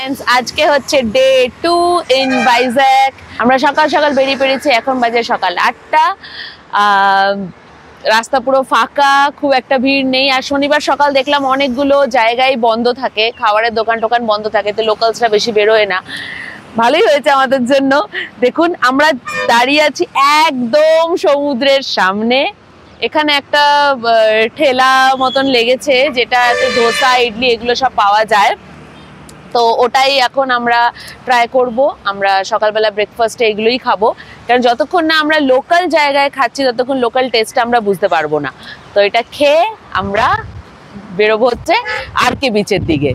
Friends, আজকে হচ্ছে day 2 in Vizag. আমরা সকাল সকাল বেরিয়ে পড়েছি, এখন বাজে সকাল 8টা। রাস্তা পুরো ফাঁকা, খুব একটা ভিড় নেই। আর শনিবার সকাল দেখলাম অনেকগুলো জায়গায় বন্ধ থাকে, খাবারের দোকান টোকান বন্ধ থাকে, তো লোকালসরা বেশি বেরোয় না। ভালোই হয়েছে আমাদের জন্য। দেখুন আমরা দাঁড়িয়ে আছি একদম সমুদ্রের সামনে। এখানে একটা ঠেলা মতন লেগেছে, যেটাতে ধোসা ইডলি এগুলো সব পাওয়া যায়, তো ওটাই এখন আমরা ট্রাই করব। আমরা সকালবেলা ব্রেকফাস্টে এগুলোই খাবো, কারণ যতক্ষণ না আমরা লোকাল জায়গায় খাচ্ছি ততক্ষণ লোকাল টেস্ট আমরা বুঝতে পারবো না। তো এটা খেয়ে আমরা বেরোবো হচ্ছে আরকে বিচের দিকে।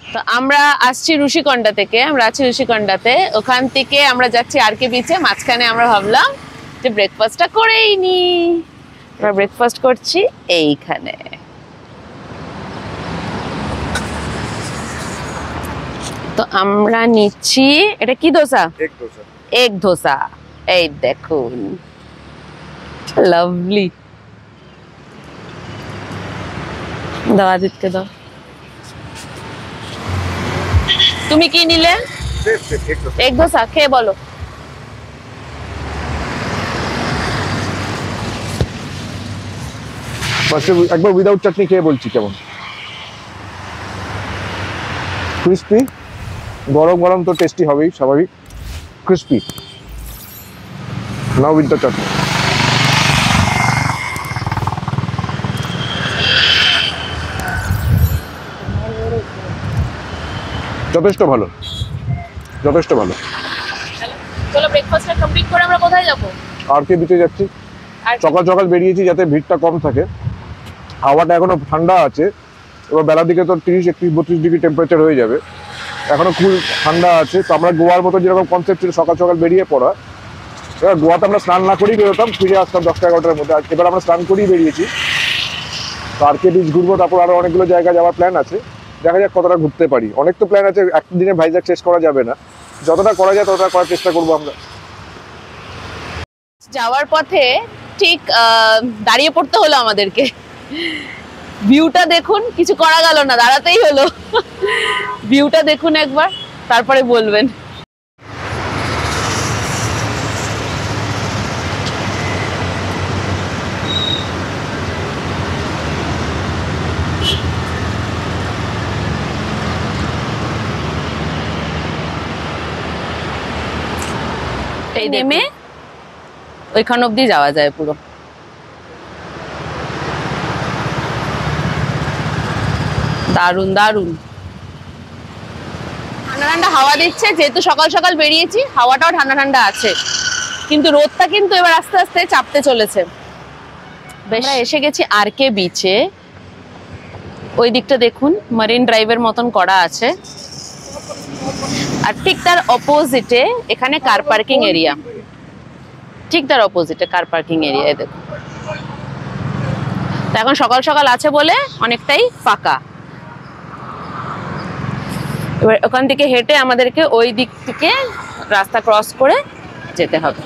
তো আমরা আসছি ঋষিকন্ডা থেকে, আমরা আছি ঋষিকন্ডাতে, ওখান থেকে আমরা যাচ্ছি আরকে বিচে। মাঝখানে আমরা ভাবলাম যে ব্রেকফাস্টটা করেই নি। আমরা ব্রেকফাস্ট করছি এইখানে। তো আমরা নিচ্ছি, এটা কি ধোসা? এগ ধোসা। এই দেখুন, লাভলি। দাও আদিত্যকে দাও। তুমি কি নিলে? এগ ধোসা খেয়ে বলো। একবার উইদাউট চাটনি খেয়ে বলছি কেমন। ক্রিস্পি, গরম গরম তো টেস্টি হবেই স্বাভাবিক। ক্রিস্পি, নাও উইথ দ্য চাটনি। যথেষ্ট ভালো, যথেষ্ট ভালো। চলো ব্রেকফাস্টটা কমপ্লিট করে আমরা কোথায় যাব? আরকে বিচে যাচ্ছি। সকাল সকাল বেরিয়েছি যাতে ভিড়টা কম থাকে। হাওয়াটা এখনো ঠান্ডা আছে, এবার বেলার দিকে তো 30, 31, 32 ডিগ্রি টেম্পারেচার হয়ে যাবে। এখনো খুব ঠান্ডা আছে। তো আমরা গোয়ার মতো যেরকম কনসেপ্ট ছিল সকাল সকাল বেরিয়ে পড়া, এবার গোয়াতে আমরা স্নান না করেই বেরোতাম, ফিরে আসতাম 10টা 11টার মধ্যে। এবার আমরা স্নান করেই বেরিয়েছি। তো আরকে বিচ ঘুরবো, তারপর আরো অনেকগুলো জায়গা যাওয়ার প্ল্যান আছে। দেখা যাক কতটা ঘুরতে পারি। অনেক তো প্ল্যান আছে, একদিনে ভাইজ্যাক শেষ করা যাবে না। যতটা করা যায় ততটা করার চেষ্টা করবো আমরা। যাওয়ার পথে ঠিক দাঁড়িয়ে পড়তে হলো আমাদেরকে। ভিউটা দেখুন, কিছু করা গেল না, দাঁড়াতেই হলো। ভিউটা দেখুন একবার, তারপরে বলবেন। এই নেমে ওইখান অব্দি যাওয়া যায় পুরো। দারুন দারুন, ঠান্ডা ঠান্ডা হাওয়া দিচ্ছে। যেহেতু সকাল সকাল বেরিয়েছি, হাওয়াটাও ঠান্ডা ঠান্ডা আছে, কিন্তু রোদটা কিন্তু এবার আস্তে আস্তে চাপতে চলেছে। আমরা এসে গেছি আরকে বিচে। ওই দিকটা দেখুন, মারিন ড্রাইভের মতন করা আছে, আর ঠিক তার অপোজিটে এখানে কার পার্কিং এরিয়া। ঠিক তার অপোজিটে কার পার্কিং এরিয়া দেখুন। তো এখন সকাল সকাল আছে বলে অনেকটাই ফাঁকা। এবার ওখান থেকে হেঁটে আমাদেরকে ওই দিক থেকে রাস্তা ক্রস করে যেতে হবে।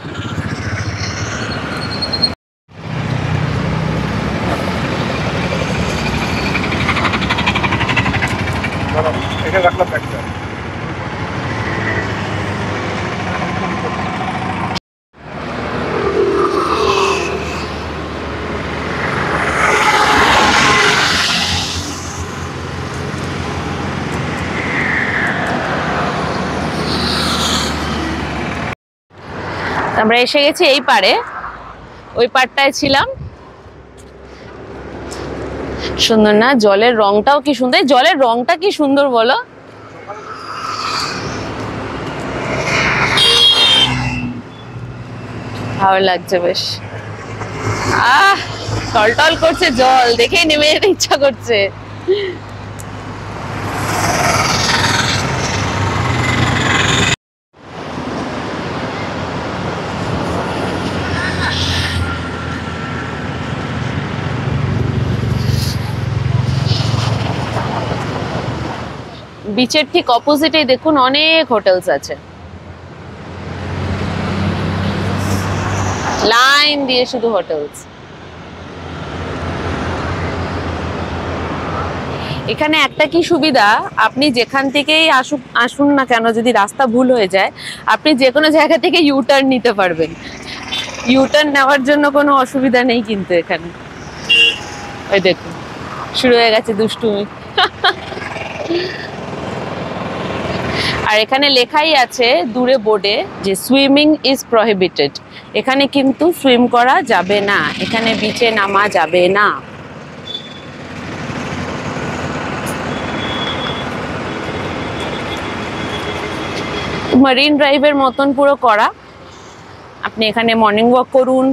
আমরা এসে গেছি এই পারে, ওই পারটায় ছিলাম। সুন্দর না? জলের রংটাও কি সুন্দর, জলের রংটা কি সুন্দর বলো। ভালো লাগছে বেশ। টলটল করছে জল, দেখেই নেমে যেতে ইচ্ছা করছে। বিচের ঠিক অপোজিটে দেখুন অনেক হোটেলস আছে। লাইন দিয়ে শুধু হোটেলস। এখানে একটা কি সুবিধা, আপনি যেখান থেকেই আসুন না কেন, যদি রাস্তা ভুল হয়ে যায় আপনি যে কোনো জায়গা থেকে ইউটার্ন নিতে পারবেন। ইউটার্ন নেওয়ার জন্য কোনো অসুবিধা নেই কিন্তু এখানে। ওই দেখুন শুরু হয়ে গেছে দুষ্টুমি। আর এখানে লেখাই আছে দূরে বোর্ডে যে সুইমিং ইজ প্রহিবিটেড। এখানে কিন্তু সুইম করা যাবে না, এখানে বিচে নামা যাবে না। মারিন ড্রাইভের মতন পুরো করা। আপনি এখানে মর্নিং ওয়াক করুন,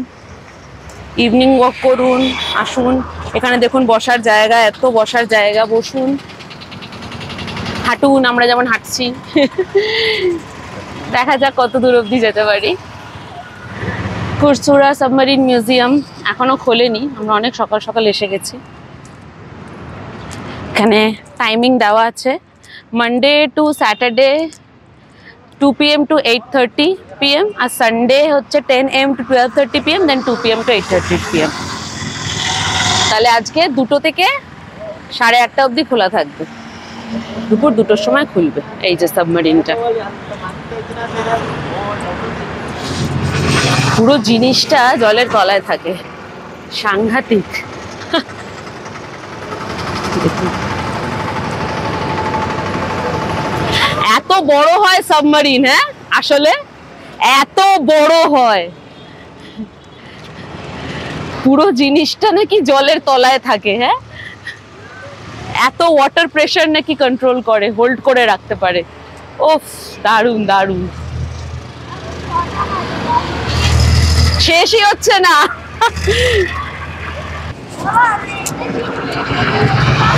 ইভিনিং ওয়াক করুন, আসুন। এখানে দেখুন বসার জায়গা, এত বসার জায়গা, বসুন, হাঁটুন, আমরা যেমন হাঁটছি। দেখা যাক কত দূর অব্দি যেতে পারি। কুরসুরা সাবমারিন মিউজিয়াম এখনো খোলেনি, আমরা অনেক সকাল সকাল এসে গেছি। এখানে টাইমিং দেওয়া আছে, Monday to Saturday 2 PM to 8:30 PM, আর সানডে হচ্ছে 10 AM to 12:30 PM, then 2 PM to 8:30 PM। তাহলে আজকে 2টো থেকে 8:30 অবধি খোলা থাকবে, দুপুর 2টোর সময় খুলবে। এই যে সাবমারিনটা, পুরো জিনিসটা জলের তলায় থাকে, সাংঘাতিক। এত বড় হয় সাবমারিন, হ্যাঁ আসলে এত বড় হয়, পুরো জিনিসটা নাকি জলের তলায় থাকে। হ্যাঁ, এত ওয়াটার প্রেসার নাকি কন্ট্রোল করে, হোল্ড করে রাখতে পারে। ওফ, দারুণ দারুণ, শেষই হচ্ছে না।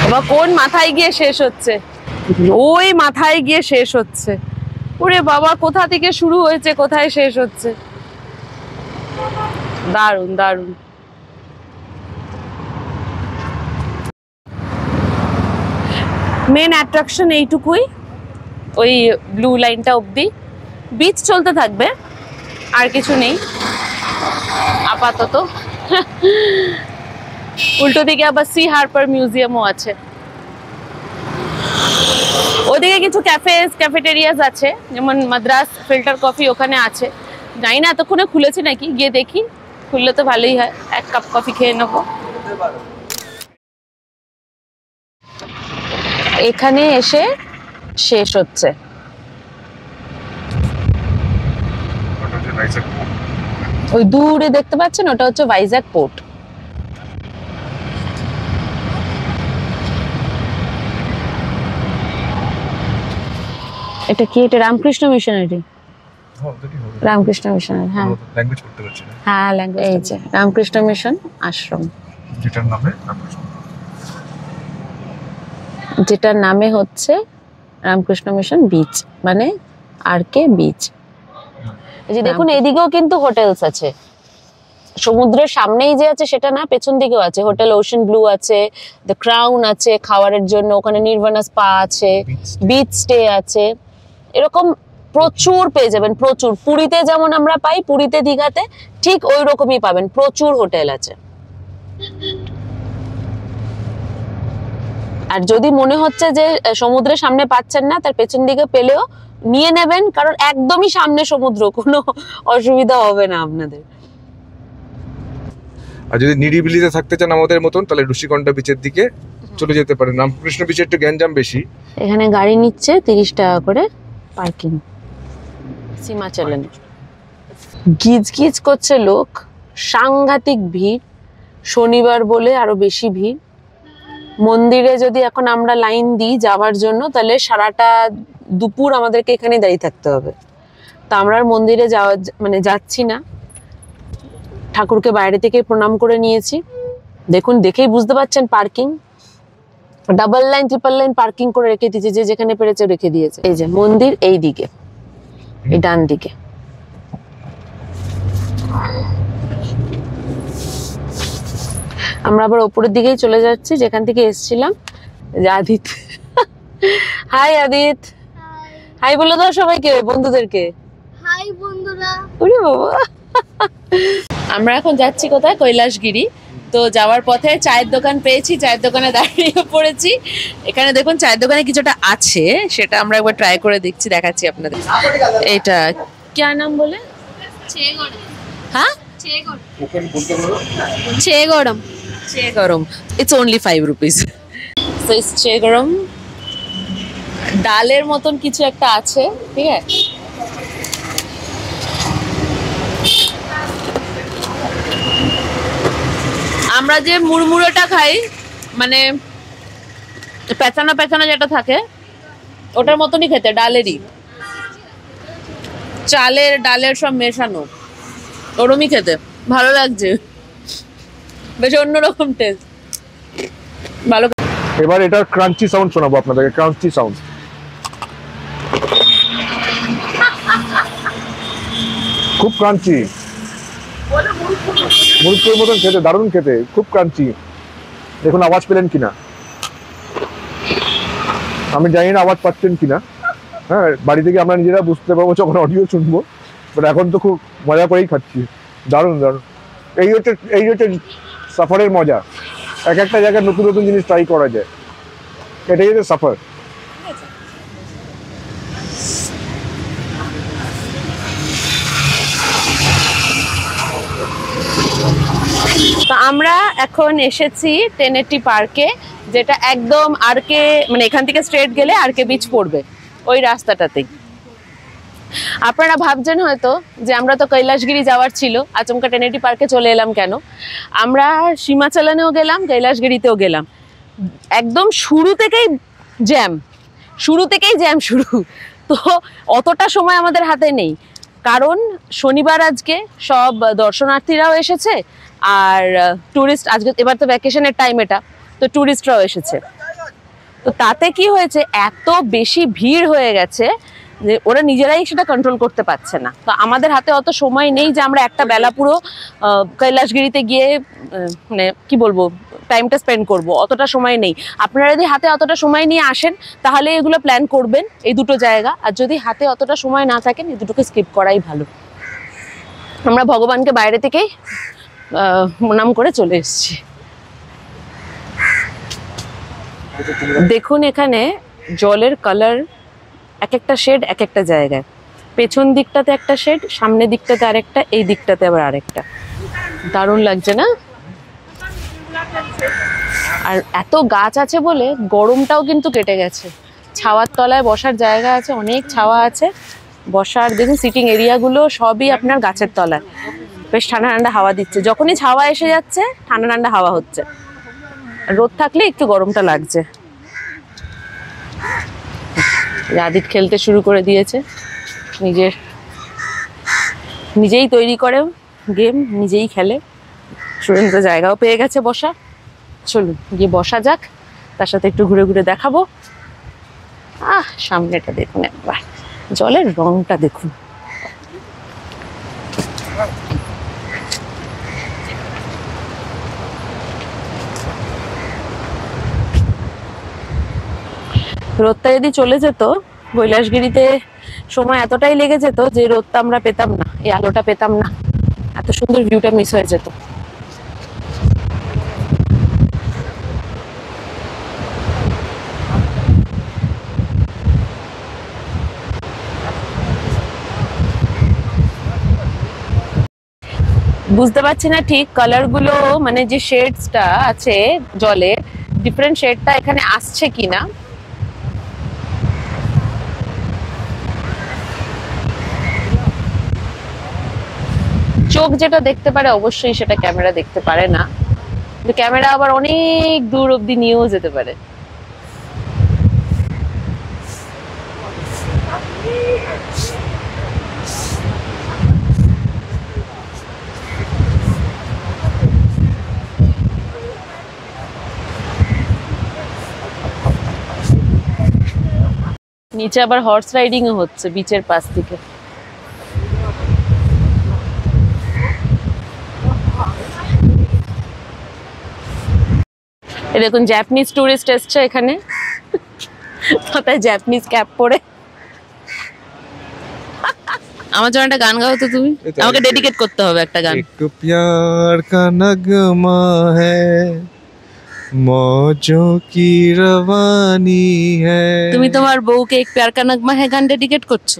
এবার কোন মাথায় গিয়ে শেষ হচ্ছে, ওই মাথায় গিয়ে শেষ হচ্ছে। ওরে বাবা, কোথা থেকে শুরু হয়েছে কোথায় শেষ হচ্ছে, দারুণ দারুণ। মেন অ্যাট্রাকশন এইটুকুই, ওই ব্লু লাইনটা অবধি, বিচ চলতে থাকবে, আর কিছু নেই আপাতত। উল্টো দিকে আবার সি হারবার মিউজিয়ামও আছে। ওদিকে কিছু ক্যাফেটেরিয়াস আছে, যেমন মাদ্রাস ফিল্টার কফি ওখানে আছে। জানি না এতক্ষণে খুলেছে নাকি, গিয়ে দেখি, খুললে তো ভালোই হয়, এক কাপ কফি খেয়ে নেবো। এখানে এসে শেষ হচ্ছে। ওই দূরে দেখতে পাচ্ছেন, ওটা হচ্ছে ভাইজ্যাক পোর্ট। এটা কি, এটা রামকৃষ্ণ মিশনারি, রামকৃষ্ণ মিশনারি। হ্যাঁ ল্যাঙ্গুয়েজ করতে পারছি না। হ্যাঁ ল্যাঙ্গুয়েজ, এই যে রামকৃষ্ণ মিশন আশ্রম, যেটার নামে হচ্ছে রামকৃষ্ণ মিশন বিচ, মানে RK বিচ। এই যে দেখুন, এদিকেও কিন্তু হোটেলস আছে, সমুদ্রের সামনেই যে আছে সেটা না, পেছন দিকেও আছে। হোটেল ওশান ব্লু আছে, দ্য ক্রাউন আছে খাবারের জন্য, ওখানে নির্বাণা স্পা আছে, বিচ স্টে আছে, এরকম প্রচুর পেয়ে যাবেন, প্রচুর। পুরীতে যেমন আমরা পাই, পুরীতে দীঘাতে ঠিক ওই রকমই পাবেন, প্রচুর হোটেল আছে। আর যদি মনে হচ্ছে যে সমুদ্রের সামনে পাচ্ছেন না, তার পেছন দিকে পেলেও নিয়ে নেবেন, কারণ একদমই সামনে সমুদ্র, কোনো অসুবিধা হবে না আপনাদের। আর যদি নিরিবিলিতে থাকতে চান আমাদের মতন, তাহলে ঋষিকণ্ঠা বিচের দিকে চলে যেতে পারেন। রামকৃষ্ণ বিচে একটু গ্যাঞ্জাম বেশি। এখানে গাড়ি নিচ্ছে 30 টাকা করে পার্কিং। সীমাচলেন গিজ গিজ করছে লোক, সাংঘাতিক ভিড়, শনিবার বলে আরো বেশি ভিড়। মন্দিরে যদি এখন আমরা লাইন দিই যাওয়ার জন্য, তাহলে সারাটা দুপুর আমাদেরকে এখানে দাঁড়িয়ে থাকতে হবে। তা আমরা আর মন্দিরে যাওয়া মানে যাচ্ছি না, ঠাকুরকে বাইরে থেকে প্রণাম করে নিয়েছি। দেখুন, দেখেই বুঝতে পারছেন parking, double line triple line parking করে রেখে দিয়েছে, যে যেখানে পেরেছে রেখে দিয়েছে। এই যে মন্দির এই দিকে, এই ডান দিকে। আমরা আবার ওপরের দিকেই চলে যাচ্ছি, যেখান থেকে এসেছিলাম। আদিত, হাই আদিত, হাই বলে দাও সবাইকে, বন্ধুদেরকে। হাই বন্ধুরা। ওরে বাবা, আমরা এখন যাচ্ছি কোথায়? কৈলাসগিরি। তো যাওয়ার পথে চায়ের দোকান পেয়েছি, চায়ের দোকানে দাঁড়িয়ে পড়েছি। এখানে দেখুন চায়ের দোকানে কিছুটা আছে, সেটা আমরা একবার ট্রাই করে দেখছি, দেখাচ্ছি আপনাদের। এটা কি নাম বলে? হ্যাঁ, चे गरम চে গরম। It's only 5 rupees. So it's চে গরম। ডালের মতন কিছু একটা আছে, ঠিক আছে। আমরা যে মুড়মুড়োটা খাই, মানে পেঁচানো পেঁচানো যেটা থাকে, ওটার মতনই খেতে, ডালেরই, চালের ডালের সব মেশানো, ওরমই খেতে। ভালো লাগছে, বেশ অন্যরকম টেস্ট, ভালো। এবার এটার ক্রাঞ্চি সাউন্ড শোনাবো আপনাদেরকে, ক্রাঞ্চি সাউন্ড। খুব ক্রাঞ্চি, মুরুক্কুর মতন খেতে, দারুণ খেতে, খুব ক্রাঞ্চি। দেখুন আওয়াজ পেলেন কিনা, আমি জানি না আওয়াজ পাচ্ছেন কিনা। হ্যাঁ, বাড়ি থেকে আমরা নিজেরা বুঝতে পারবো যখন অডিও শুনবো, বাট এখন তো খুব মজা করেই খাচ্ছি, দারুণ দারুণ। এই হচ্ছে সফরের মজা, এক একটা জায়গায় নতুন নতুন জিনিস ট্রাই করা যায়, এটাই হচ্ছে সফর। তো আমরা এখন এসেছি টেনেটি পার্কে, যেটা একদম আরকে, মানে এখান থেকে স্ট্রেট গেলে আরকে বিচ পড়বে, ওই রাস্তাটাতেই। আপনারা ভাবছেন হয়তো যে আমরা তো কৈলাসগিরি যাওয়ার ছিল, আচমকা টেনেটি পার্কে চলে এলাম কেন? আমরা সীমাচলনেও গেলাম, কৈলাসগিরিতেও গেলাম, একদম শুরু থেকেই জ্যাম, শুরু। তো অতটা সময় আমাদের হাতে নেই, কারণ শনিবার আজকে সব দর্শনার্থীরাও এসেছে, আর ট্যুরিস্ট আজকে, এবার তো ভ্যাকেশনের টাইম এটা, তো ট্যুরিস্টরাও এসেছে। তো তাতে কি হয়েছে, এত বেশি ভিড় হয়ে গেছে যে ওরা নিজেরাই সেটা কন্ট্রোল করতে পারছে না। তো আমাদের হাতে অত সময় নেই যে আমরা একটা বেলা পুরো কৈলাসগিরিতে গিয়ে মানে কি বলবো, টাইমটা স্পেন্ড করব, অতটা সময় নেই। আপনারা যদি হাতে অতটা সময় নিয়ে আসেন তাহলে এগুলো প্ল্যান করবেন, এই দুটো জায়গা। আর যদি হাতে অতটা সময় না থাকেন, এই দুটোকে স্কিপ করাই ভালো। আমরা ভগবানকে বাইরে থেকেই প্রণাম করে চলে এসেছি। দেখুন এখানে জলের কালার, এক একটা শেড এক একটা জায়গায়, পেছন দিকটাতে একটা শেড, সামনের দিকটাতে আরেকটা, এই দিকটাতে আবার আরেকটা। দারুণ লাগছে না? আর এত গাছ আছে বলে গরমটাও কিন্তু কেটে গেছে। ছাওয়ার তলায় বসার জায়গা আছে, অনেক ছাওয়া আছে বসার। দেখুন সিটিং এরিয়াগুলো সবই আপনার গাছের তলায়, বেশ ঠান্ডা ঠান্ডা হাওয়া দিচ্ছে। যখনই ছাওয়া এসে যাচ্ছে ঠান্ডা ঠান্ডা হাওয়া হচ্ছে, রোদ থাকলে একটু গরমটা লাগছে। আদিত খেলতে শুরু করে দিয়েছে, নিজেই তৈরি করে গেম, নিজেই খেলে। সুরেন্দ্র জায়গাও পেয়ে গেছে বসা, চলুন গিয়ে বসা যাক, তার সাথে একটু ঘুরে ঘুরে দেখাবো। সামনেটা দেখুন একবার, জলের রংটা দেখুন। রোদটা যদি চলে যেত, কৈলাসগিরিতে সময় এতটাই লেগে যেত যে রোদটা আমরা পেতাম না, এই আলোটা পেতাম না, এত সুন্দর ভিউটা মিস হয়ে যেত। বুঝতে পারছি না ঠিক কালার গুলো, মানে যে শেডসটা আছে জলে, ডিফারেন্ট শেডটা এখানে আসছে কিনা। চোখ যেটা দেখতে পারে অবশ্যই সেটা ক্যামেরা দেখতে পারে না, কিন্তু ক্যামেরা আবার অনেক দূর অব্দি নিয়েও যেতে পারে। নিচে আবার হর্স রাইডিং ও হচ্ছে বিচের পাশ থেকে। দেখুন জাপানিজ টুরিস্ট এসছে এখানে, মাথায় জাপানিজ ক্যাপ পরে। আমার জন্য একটা গান গাও তো তুমি, আমাকে ডেডিকেট করতে হবে একটা গান। एक प्यार का नगमा है मौजों की रवानी है। তুমি তোমার বউকে এক প্যার কা নগমা হ্যাঁ গান ডেডিকেট করছো?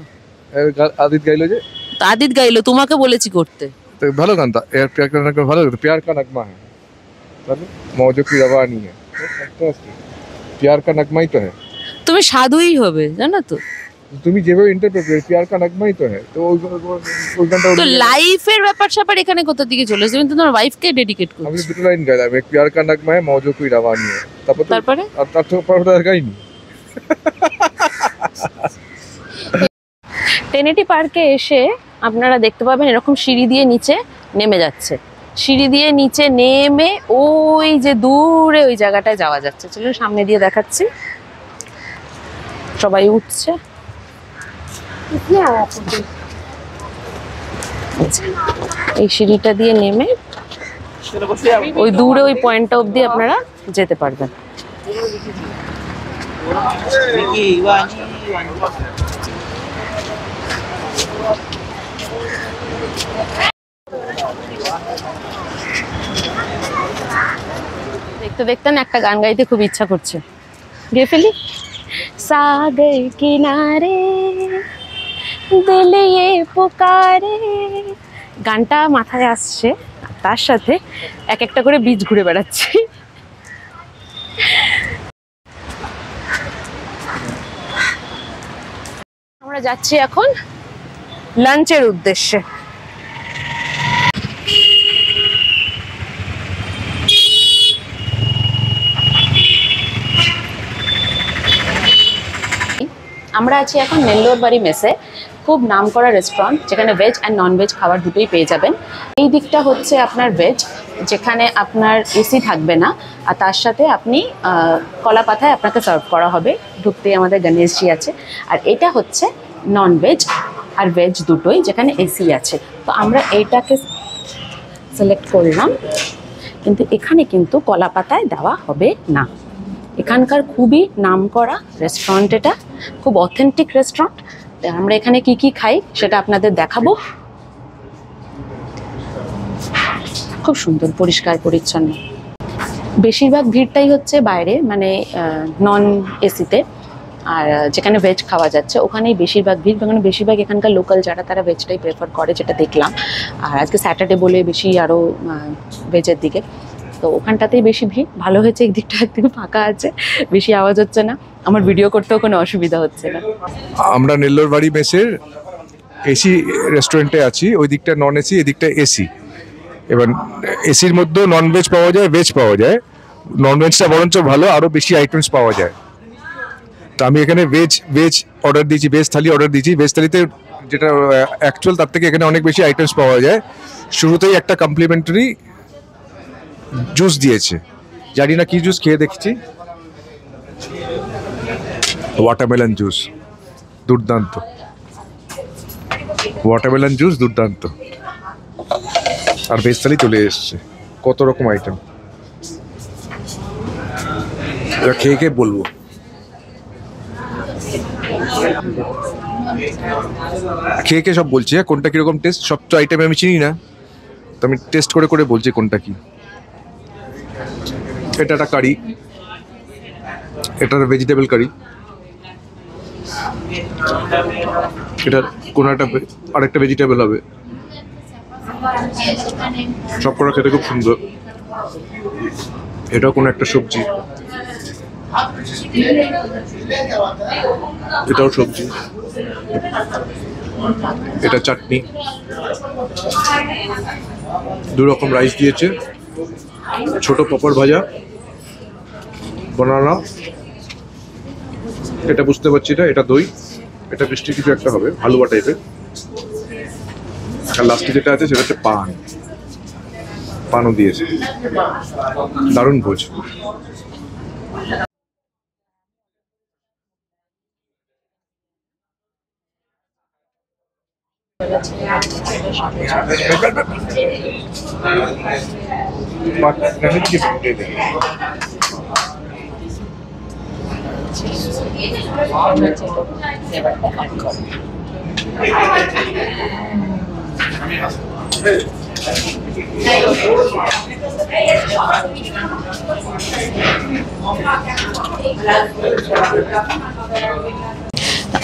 আদিত গাইলো যে, তো আদিত গাইলো, তোমাকে বলেছি করতে। তো ভালো গান, এর প্যার কা নগমা ভালো, প্যার কা নগমা है তাহলে मौजों की रवानी है, प्यार का नगमा ही तो है। তুমি সাধুই হবে জানো তো। তুমি যেভাবে ইন্টারপ্রেট করবে প্যার কা নগমা ही तो है, তো ওই গানটা তো লাইফের ব্যাপার স্যাপার এখানে কোথা থেকে চলে এসেছে? তুমি তো তোমার ওয়াইফকে ডেডিকেট আমি করছো। দুটো লাইন গাইলাম, এক প্যার কা নগমা है मौजों की रवानी है, তারপরে আর তারপরে আর গাইনি। টেনেটি পার্কে এসে আপনারা দেখতে পাবেন এরকম সিঁড়ি দিয়ে নিচে নেমে যাচ্ছে, সিঁড়ি দিয়ে নিচে নেমে ওই যে দূরে ওই জায়গাটায় যাওয়া যাচ্ছে। চলুন সামনে দিয়ে দেখাচ্ছি, সবাই উঠছে। এই সিঁড়িটা দিয়ে নেমে ওই দূরে ওই পয়েন্টটা অবধি আপনারা যেতে পারবেন। দেখতে দেখতে না একটা গান গাইতে খুব ইচ্ছা করছে, গেয়ে ফেলি। সাগর কিনারে দিল ये পুকারে, গানটা মাথায় আসছে, তার সাথে এক একটা করে বীজ ঘুরে বেড়াচ্ছি। আমরা যাচ্ছি এখন লাঞ্চের উদ্দেশ্যে। আমরা আছি এখন নেল্লোর বাড়ি মেসে, খুব নামকরা রেস্টুরেন্ট যেখানে ভেজ অ্যান্ড নন ভেজ খাবার দুটোই পেয়ে যাবেন। এই দিকটা হচ্ছে আপনার ভেজ, যেখানে আপনার এসি থাকবে না, আর তার সাথে আপনি কলা পাতায় আপনাকে সার্ভ করা হবে, ঢুকতেই আমাদের গণেশজি আছে। আর এটা হচ্ছে নন ভেজ আর ভেজ দুটোই, যেখানে এসি আছে। তো আমরা এইটাকে সিলেক্ট করলাম, কিন্তু এখানে কিন্তু কলা পাতায় দেওয়া হবে না। এখানকার খুবই নামকরা রেস্টুরেন্ট, এটা খুব অথেন্টিক রেস্টুরেন্ট। আমরা এখানে কি কি খাই সেটা আপনাদের দেখাবো। খুব সুন্দর, পরিষ্কার পরিচ্ছন্ন। বেশিরভাগ ভিড়টাই হচ্ছে বাইরে, মানে নন এসিতে, আর যেখানে ভেজ খাওয়া যাচ্ছে ওখানেই বেশিরভাগ ভিড়। কারণ বেশিরভাগ এখানকার লোকাল যারা, তারা ভেজটাই প্রেফার করে, যেটা দেখলাম। আর আজকে স্যাটারডে বলে বেশি আরও ভেজের দিকে, তো ওখানটাতেই বেশি ভিড়। ভালো হয়েছে এই দিকটা একদিকে ফাঁকা আছে, বেশি আওয়াজ হচ্ছে না, আমার ভিডিও করতেও কোনো অসুবিধা হচ্ছে না। আমরা নেল্লোর বাড়ি মেসের এসি রেস্টুরেন্টে আছি, ওই দিকটা নন এসি, এদিকটা এসি। এবার এসির মধ্যেও নন ভেজ পাওয়া যায়, ভেজ পাওয়া যায়। নন ভেজটা বরঞ্চ ভালো, আরও বেশি আইটেমস পাওয়া যায়। তো আমি এখানে ভেজ অর্ডার দিয়েছি, ভেজ থালি অর্ডার দিয়েছি। ভেজ থালিতে যেটা অ্যাকচুয়াল তার থেকে এখানে অনেক বেশি আইটেমস পাওয়া যায়। শুরুতেই একটা কমপ্লিমেন্টারি জুস দিয়েছে, জানি না কি জুস, খেয়ে দেখছি। ওয়াটারমেলন জুস, দুর্দান্ত। ওয়াটারমেলন জুস দুর্দান্ত। আর ভেজ থালি চলে এসছে, কত রকম আইটেম, খেয়ে খেয়ে বলবো। খেয়ে খেয়ে সব বলছি, হ্যাঁ, কোনটা কিরকম টেস্ট। সব তো আইটেম আমি চিনি না, তো আমি টেস্ট করে করে বলছি কোনটা কি। এটা একটা কারি, এটা ভেজিটেবল কারি, এটা কোনো একটা আরেকটা ভেজিটেবল হবে। সব করা খেতে খুব সুন্দর। এটাও কোনো একটা সবজি, এটাও সবজি, এটা চাটনি। দু রকম রাইস দিয়েছে, ছোট পপর ভাজা, বানানা, এটা বুঝতে পারছি না, এটা দই, এটা মিষ্টি কিছু একটা হবে, হালুয়া টাইপের। আর লাস্টে যেটা আছে সেটা হচ্ছে পানও দিয়েছে। দারুণ ভোজ।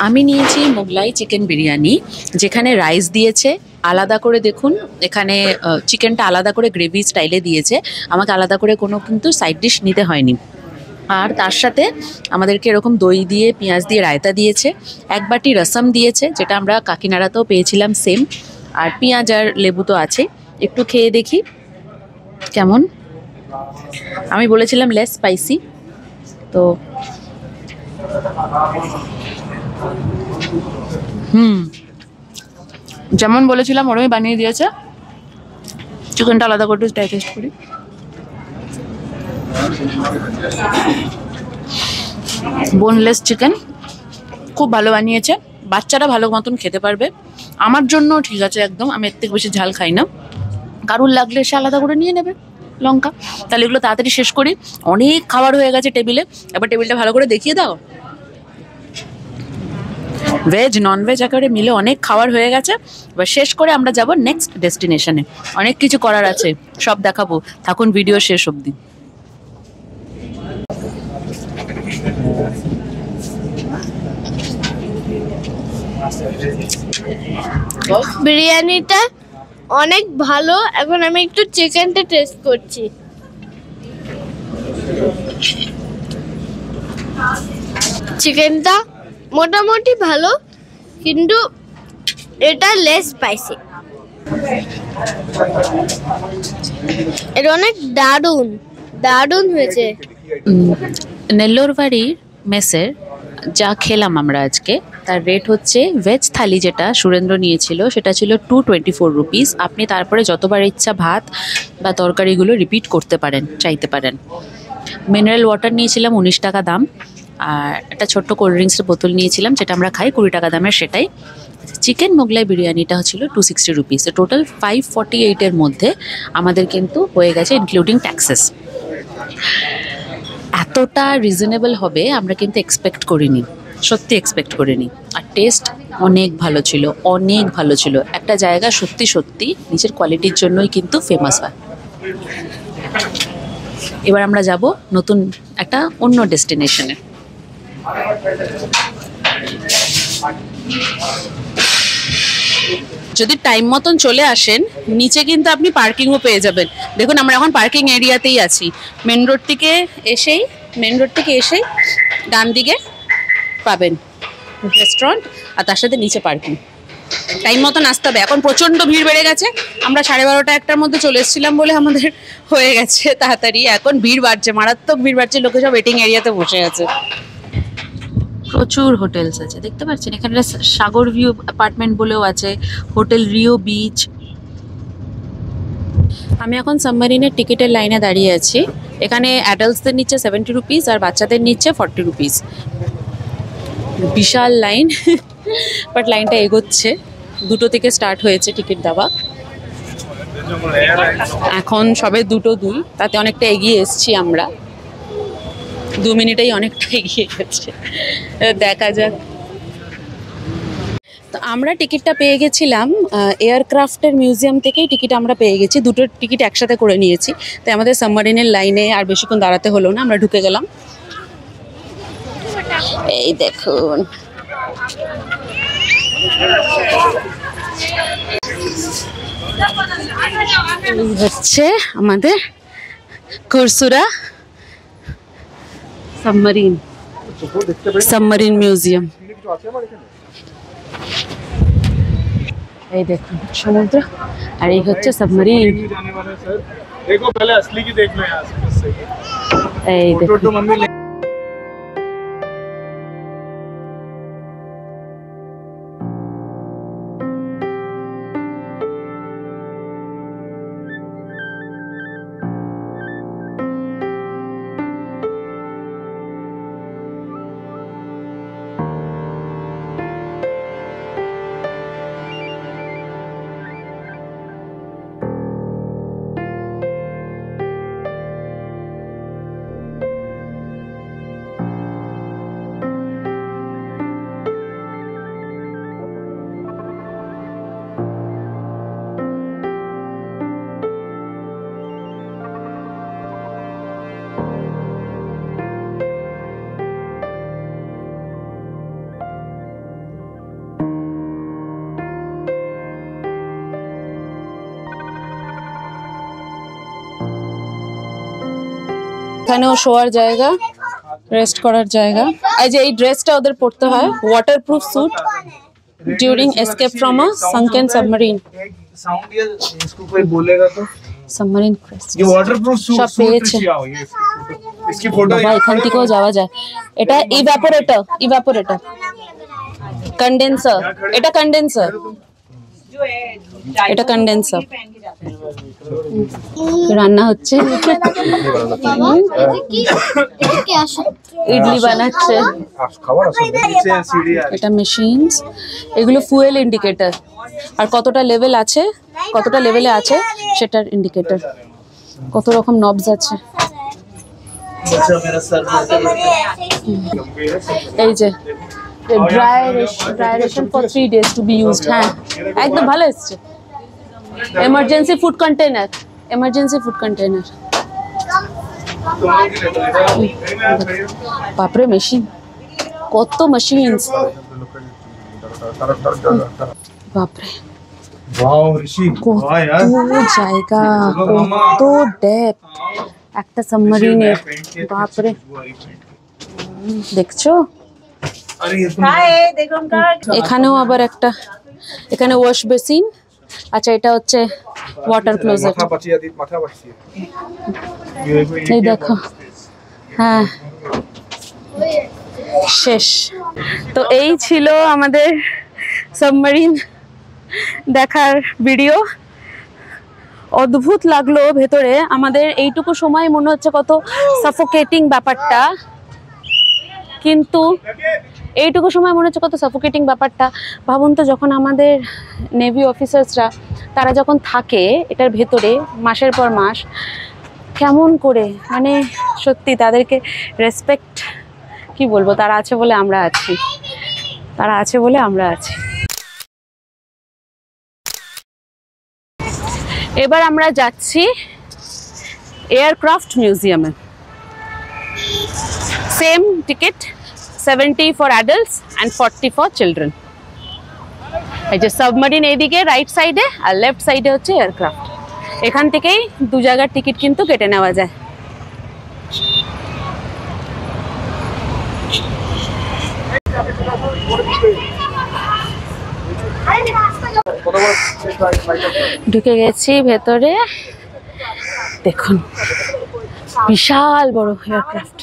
আমি নিয়েছি মোগলাই চিকেন বিরিয়ানি, যেখানে রাইস দিয়েছে আলাদা করে। দেখুন এখানে চিকেনটা আলাদা করে গ্রেভি স্টাইলে দিয়েছে, আমাকে আলাদা করে কোনো কিন্তু সাইড ডিশ নিতে হয়নি। আর তার সাথে আমাদেরকে এরকম দই দিয়ে পেঁয়াজ দিয়ে রায়তা দিয়েছে, এক বাটি রসম দিয়েছে, যেটা আমরা কাকিনাড়াতেও পেয়েছিলাম সেম। আর পেঁয়াজ আর লেবু তো আছে। একটু খেয়ে দেখি কেমন। আমি বলেছিলাম লেস স্পাইসি, তো যেমন বলেছিলাম ওরমই বানিয়ে দিয়েছে। চিকেনটা আলাদা করে টেস্ট করি। বোনলেস চিকেন খুব ভালো বানিয়েছে, বাচ্চারা ভালো মতন খেতে পারবে। আমার জন্য ঠিক আছে একদম, আমি এর থেকে বেশি ঝাল খাই না। কারুর লাগলে সে আলাদা করে নিয়ে নেবে লঙ্কা। তাহলে এগুলো তাড়াতাড়ি শেষ করি, অনেক খাবার হয়ে গেছে টেবিলে। এবার টেবিলটা ভালো করে দেখিয়ে দাও। ভেজ নন ভেজ একেবারে মিলে অনেক খাবার হয়ে গেছে। এবার শেষ করে আমরা যাব নেক্সট ডেস্টিনেশনে। অনেক কিছু করার আছে, সব দেখাবো, থাকুন ভিডিও শেষ অবধি। বিরিয়ানিটা অনেক ভালো। এখন আমি একটু চিকেনটা টেস্ট করছি। চিকেনটা মোটামুটি ভালো, কিন্তু এটা লেস স্পাইসি। এটা অনেক দারুণ দারুণ হয়েছে। নেল্লোর বাড়ির মেসের যা খেলাম আমরা আজকে, তার রেট হচ্ছে ভেজ থালি যেটা সুরেন্দ্র নিয়েছিল সেটা ছিল 224 রুপিস। আপনি তারপরে যতবার ইচ্ছা ভাত বা তরকারিগুলো রিপিট করতে পারেন, চাইতে পারেন। মিনারেল ওয়াটার নিয়েছিলাম 19 টাকা দাম, আর একটা ছোট্ট কোল্ড ড্রিঙ্কসের বোতল নিয়েছিলাম, যেটা আমরা খাই 20 টাকা দামের, সেটাই। চিকেন মোগলাই বিরিয়ানিটা হচ্ছিল 260 রুপিস। টোটাল 548-এর মধ্যে আমাদের কিন্তু হয়ে গেছে, ইনক্লুডিং ট্যাক্সেস। এতটা রিজনেবল হবে আমরা কিন্তু এক্সপেক্ট করিনি, সত্যি এক্সপেক্ট করিনি। আর টেস্ট অনেক ভালো ছিল, অনেক ভালো ছিল। একটা জায়গা সত্যি সত্যি নিজের কোয়ালিটির জন্যই কিন্তু ফেমাস হয়। এবার আমরা যাব নতুন একটা অন্য ডেস্টিনেশনে। যদি টাইম মতন চলে আসেন নিচে কিন্তু আপনি পার্কিংও পেয়ে যাবেন। দেখুন আমরা এখন পার্কিং এরিয়াতেই আছি। মেন রোড থেকে এসেই ডান দিকে পাবেন রেস্টুরেন্ট, আর তার সাথে নিচে পার্কিং। টাইম মতন আসতে হবে, এখন প্রচণ্ড ভিড় বেড়ে গেছে। আমরা 12:30-1টার মধ্যে চলে এসেছিলাম বলে আমাদের হয়ে গেছে তাড়াতাড়ি। এখন ভিড় বাড়ছে, মারাত্মক ভিড় বাড়ছে, লোকে সব ওয়েটিং এরিয়াতে বসে আছে। প্রচুর হোটেলস আছে, দেখতে পাচ্ছেন এখানে সাগর ভিউ অ্যাপার্টমেন্ট বলেও আছে, হোটেল রিও বিচ। আমি এখন সাবমারিনের টিকিটের লাইনে দাঁড়িয়ে আছি। এখানে অ্যাডাল্টসদের নিচ্ছে 70 রুপিস আর বাচ্চাদের নিচ্ছে 40 রুপিস। বিশাল লাইন, বাট লাইনটা এগোচ্ছে। 2টো থেকে স্টার্ট হয়েছে টিকিট দেওয়া, এখন সবে 2:02, তাতে অনেকটা এগিয়ে এসছি আমরা। 2 মিনিটেই অনেকটা এগিয়ে গেছে, দেখা যাক। তো আমরা টিকিটটা পেয়ে গেছিলাম এয়ারক্রাফটের মিউজিয়াম থেকেই টিকিট আমরা পেয়ে গেছি। 2টো টিকিট একসাথে করে নিয়েছি, তাই আমাদের সাবমারিনের লাইনে আর বেশিক্ষণ দাঁড়াতে হলো না, আমরা ঢুকে গেলাম। এই দেখুন, এই হচ্ছে আমাদের কুরসুরা সাবমারিন মিউজিয়াম। এই দেখুন সমুদ্র, আর এই হচ্ছে সাবমারিন। এই দেখুন এখানেও শোয়ার জায়গা, রেস্ট করার জায়গা। এই যে এই ড্রেসটা ওদের পরতে হয়, waterproof suit during escape from a sunken submarine। Sound ये इसको कोई बोलेगा तो सबमरीन ये वाटरप्रूफ सूट সব পেয়েছে। इसकी फोटो বাবা এখান থেকেও যাওয়া যায়। এটা ইভাপোরেটর কন্ডেন্সার, এটা কন্ডেন্সার, এটা কন্ডেন্সার। রান্না হচ্ছে, ইডলি বানাচ্ছে, এটা মেশিনস, এগুলো ফুয়েল ইন্ডিকেটর, আর কতটা লেভেলে আছে সেটার ইন্ডিকেটর। কত রকম নবস আছে। এই যে dry ration for 3 days to be used. হ্যাঁ একদম ভালো এসছে। এমার্জেন্সি ফুড কন্টেনার, বাপরে মেশিন, কত মেশিনস, বাপরে কত জায়গা, কত ডেপথ একটা সাবমারিনের, বাপরে। দেখছো এখানেও আবার একটা, এখানে ওয়াশ বেসিন। আচ্ছা এটা হচ্ছে ওয়াটার ক্লোজেট। এই দেখো, হ্যাঁ শেষ। তো এই ছিল আমাদের সাবমারিন দেখার ভিডিও। অদ্ভুত লাগলো ভেতরে, আমাদের এইটুকু সময় মনে হচ্ছে কত সাফোকেটিং ব্যাপারটা, কিন্তু এইটুকু সময় মনে হচ্ছে কত সাফোকেটিং ব্যাপারটা। ভাবুন তো যখন আমাদের নেভি অফিসার্সরা তারা যখন থাকে এটার ভেতরে মাসের পর মাস, কেমন করে, মানে সত্যি তাদেরকে রেসপেক্ট, কি বলবো, তারা আছে বলে আমরা আছি। এবার আমরা যাচ্ছি এয়ারক্রাফট মিউজিয়ামে। Same ticket, 70 for adults and 40 for children. এই যে সাবমারিন এইদিকে রাইট সাইডে, আর লেফট সাইডে হচ্ছে এয়ারক্রাফট। এখান থেকেই দু জায়গার টিকিট কিন্তু কেটে নেওয়া যায়। ঢুকে গেছি ভেতরে, দেখুন বিশাল বড় এয়ারক্রাফট,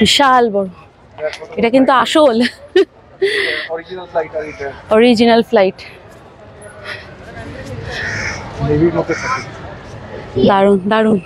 বিশাল বড়। এটা কিন্তু আসল অরিজিনাল ফ্লাইট। দারুণ দারুণ।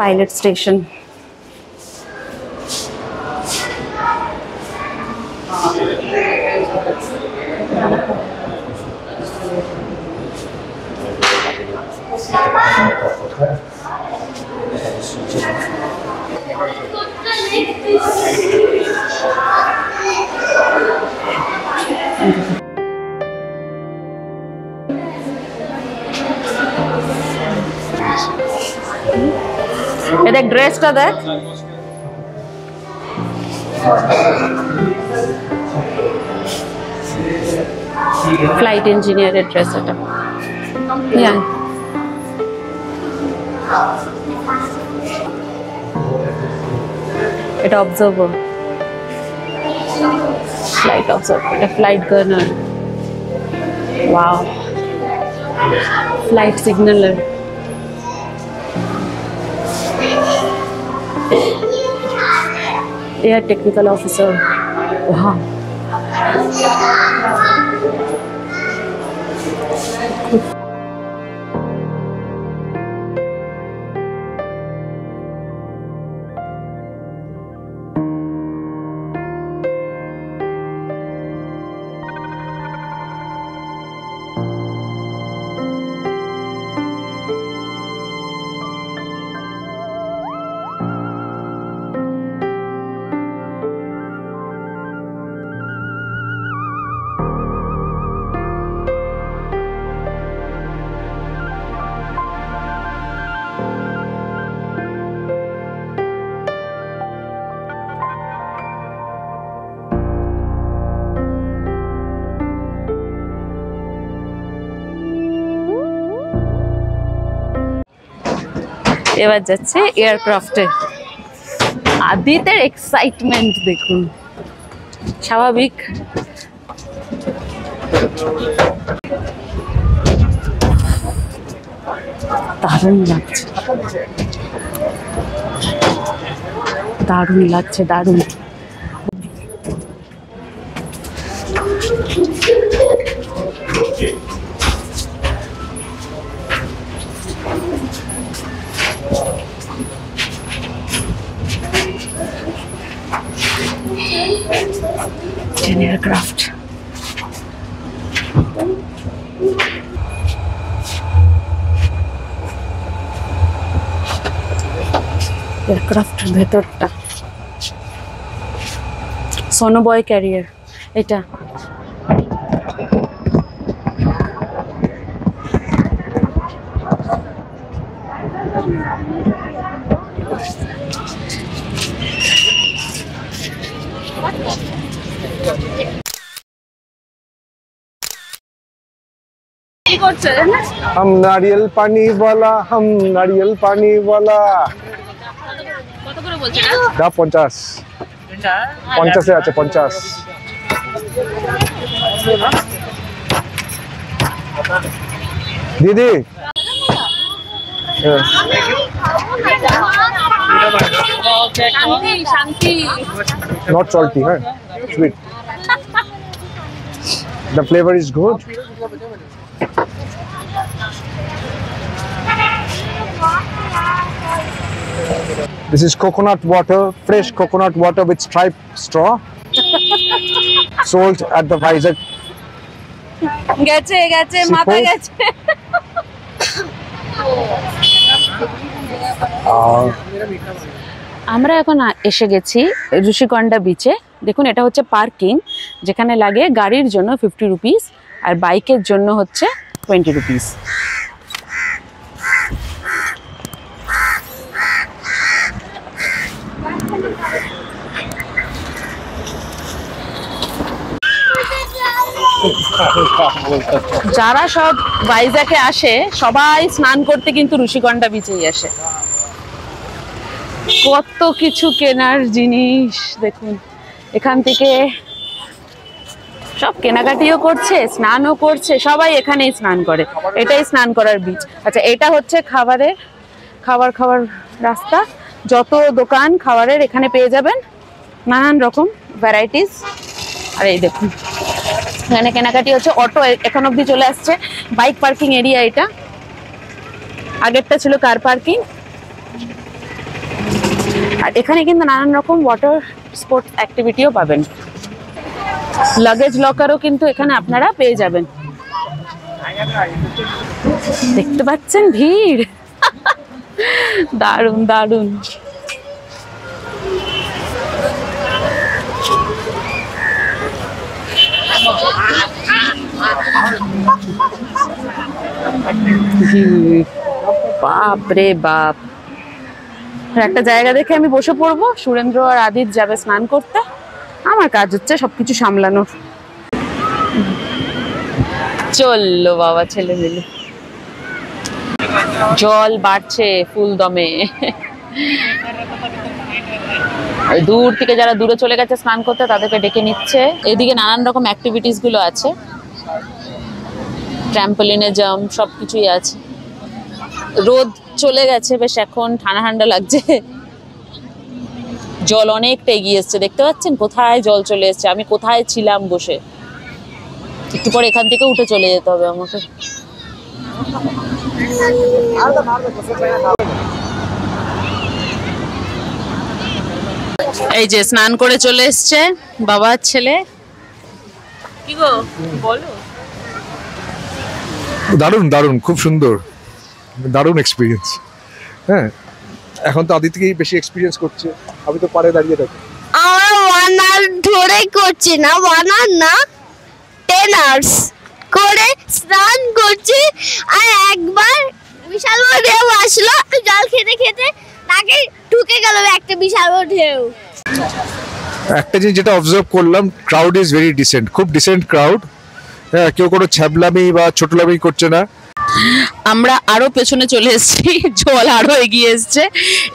Pilot station. দেখ ড্রেসটা দেখ, ফ্লাইট ইঞ্জিনিয়ারের ড্রেস এটা। এটা অবজার্ভার, ফ্লাইট অবজার্ভার, এটা flight gunner, wow, flight signaller, air technical officer. वाह, এবার যাচ্ছে এয়ারক্রাফটে। আদিতের এক্সাইটমেন্ট দেখুন, স্বাভাবিক। দারুণ লাগছে, দারুণ লাগছে, দারুণ। এয়ারক্রাফট এয়ারক্রাফটের ভেতরটা সোনোবয় ক্যারিয়ার এটা। কি করছে? हम नारियल पानी वाला, हम नारियल पानी वाला। কত করে বলছে? দা 50 50 আছে 50। दीदी শান্তি শান্তি। not salty, huh? Sweet. The flavor is good. This is coconut water, fresh coconut water with striped straw. Sold at the Vizag. গেছে গেছে, মাথা গেছে। আমরা এখন এসে গেছি ঋষিকন্ডা বিচে। দেখুন এটা হচ্ছে পার্কিং, যেখানে লাগে গাড়ির জন্য 50 রুপিস আর বাইকের জন্য হচ্ছে 20 রুপিস। যারা সব ভাইজাকে আসে সবাই স্নান করতে কিন্তু ঋষিকন্ডা বিচেই আসে। কত কিছু কেনার জিনিস দেখুন, এখান থেকে সব কেনাকাটিও করছে, স্নানও করছে, সবাই এখানেই স্নান করে। এটাই স্নান করার বিচ। আচ্ছা, এটা হচ্ছে খাবারের খাবার রাস্তা। যত দোকান খাবারের এখানে পেয়ে যাবেন, নানান রকম ভ্যারাইটিস। আর এই দেখুন এখানে কেনাকাটি হচ্ছে। অটো এখন অব্দি চলে আসছে। বাইক পার্কিং এরিয়া এটা, আগেরটা ছিল কার পার্কিং। আর এখানে কিন্তু নানান রকম ওয়াটার স্পোর্টস অ্যাক্টিভিটিও পাবেন। লাগেজ লকারও কিন্তু এখানে আপনারা পেয়ে যাবেন। দেখতে পাচ্ছেন ভিড়, দারুণ দারুণ। বাপ রে বাপ। একটা জায়গা দেখে আমি বসে পড়বো। সুরেন্দ্র আর আদিত যাবে স্নান করতে, আমার কাজ হচ্ছে সবকিছু সামলানোর। চললো বাবা ছেলে মিলে। জল বাড়ছে ফুল দমে। দূর থেকে যারা দূরে চলে গেছে স্নান করতে তাদেরকে ডেকে নিচ্ছে। এদিকে নানান রকম অ্যাক্টিভিটিস গুলো আছে, ট্র্যাম্পোলিনে জাম্প সবকিছুই আছে। রোদ চলে গেছে বেশ, এখন ঠান্ডা ঠান্ডা লাগছে। জল অনেকটা এগিয়ে এসছে, দেখতে পাচ্ছেন কোথায় জল চলে এসছে। আমি কোথায় ছিলাম বসে, একটু পরে এখান থেকে উঠে চলে যেতে হবে আমাকে। এই যে স্নান করে চলে এসছে বাবার ছেলে। কি গো বলো? দারুণ দারুণ, খুব সুন্দর, দারুণ এক্সপিরিয়েন্স। হ্যাঁ, এখন তো আদিত্যকেই বেশি এক্সপিরিয়েন্স করছে, আমি তো পারে দাঁড়িয়ে থাকি। আমরা 1 hour ধরে করছি না, 1 hour না 10 hours করে স্নান করছি। আর একবার বিশাল বড় ঢেউ আসলো, জল খেতে খেতে তাকে ঢুকে গেল একটা বিশাল বড় ঢেউ। একটা জিনিস যেটা অবজার্ভ করলাম, ক্রাউড ইজ ভেরি ডিসেন্ট, খুব ডিসেন্ট ক্রাউড। হ্যাঁ, কেউ কোনো ছ্যাবলামি বা ছোটলামি করছে না। আমরা আরো পেছনে চলে এসেছি, জল আরো এগিয়ে এসছে।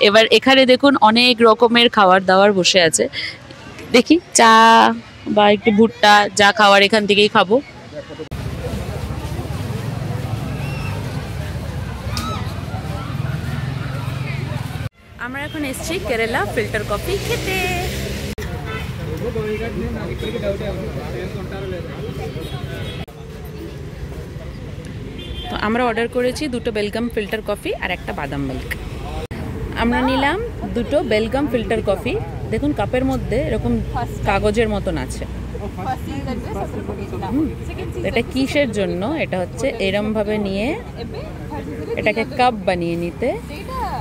এবার এখানে দেখুন অনেক রকমের খাবার দাবার বসে আছে, দেখি চা বা একটু ভুট্টা যা খাওয়ার এখান থেকেই খাবো। আমরা এখন এসেছি কেরালা ফিল্টার কফি খেতে। তো আমরা অর্ডার করেছি 2টো বেলগাম ফিল্টার কফি আর একটা বাদাম মিল্ক। আমরা নিলাম 2টো বেলগাম ফিল্টার কফি। দেখুন কাপের মধ্যে এরকম কাগজের মতন আছে। এটা কিসের জন্য? এটা হচ্ছে এরম ভাবে নিয়ে এটাকে কাপ বানিয়ে নিতে,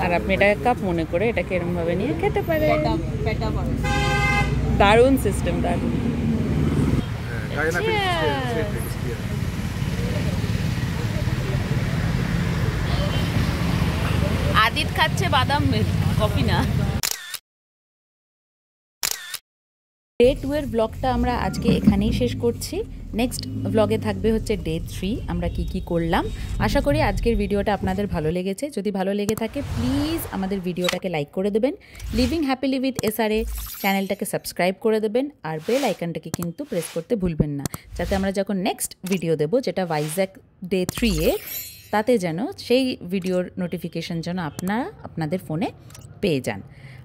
আর আপনি এটাকে কাপ মনে করে এটাকে এরম ভাবে নিয়ে খেতে পারেন। দারুণ সিস্টেম, দারুণ। আদিত খাচ্ছে বাদাম মিল্ক, কফি না। ডে 2 এর ব্লগটা আমরা আজকে এখানেই শেষ করছি। নেক্সট ব্লগে থাকবে হচ্ছে ডে 3, আমরা কি কি করলাম। আশা করি আজকের ভিডিওটা আপনাদের ভালো লেগেছে। যদি ভালো লেগে থাকে প্লিজ আমাদের ভিডিওটাকে লাইক করে দেবেন, লিভিং হ্যাপিলি উইথ SRA চ্যানেলটাকে সাবস্ক্রাইব করে দেবেন, আর বেল আইকনটাকে কিন্তু প্রেস করতে ভুলবেন না, যাতে আমরা যখন নেক্সট ভিডিও দেব যেটা ভাইজ্যাক ডে 3 এ, তাতে যেন সেই ভিডিওর নোটিফিকেশন যেন আপনাদের ফোনে পেয়ে যান।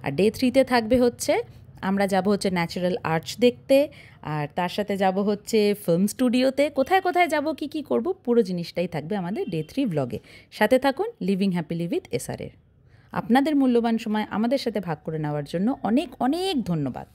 আর ডে 3তে থাকবে হচ্ছে আমরা যাব হচ্ছে ন্যাচারাল আর্চ দেখতে, আর তার সাথে যাব হচ্ছে ফিল্ম স্টুডিওতে। কোথায় কোথায় যাব, কি কি করব, পুরো জিনিসটাই থাকবে আমাদের ডে 3 ব্লগে। সাথে থাকুন লিভিং হ্যাপিলি উইথ SRA। আপনাদের মূল্যবান সময় আমাদের সাথে ভাগ করে নেওয়ার জন্য অনেক অনেক ধন্যবাদ।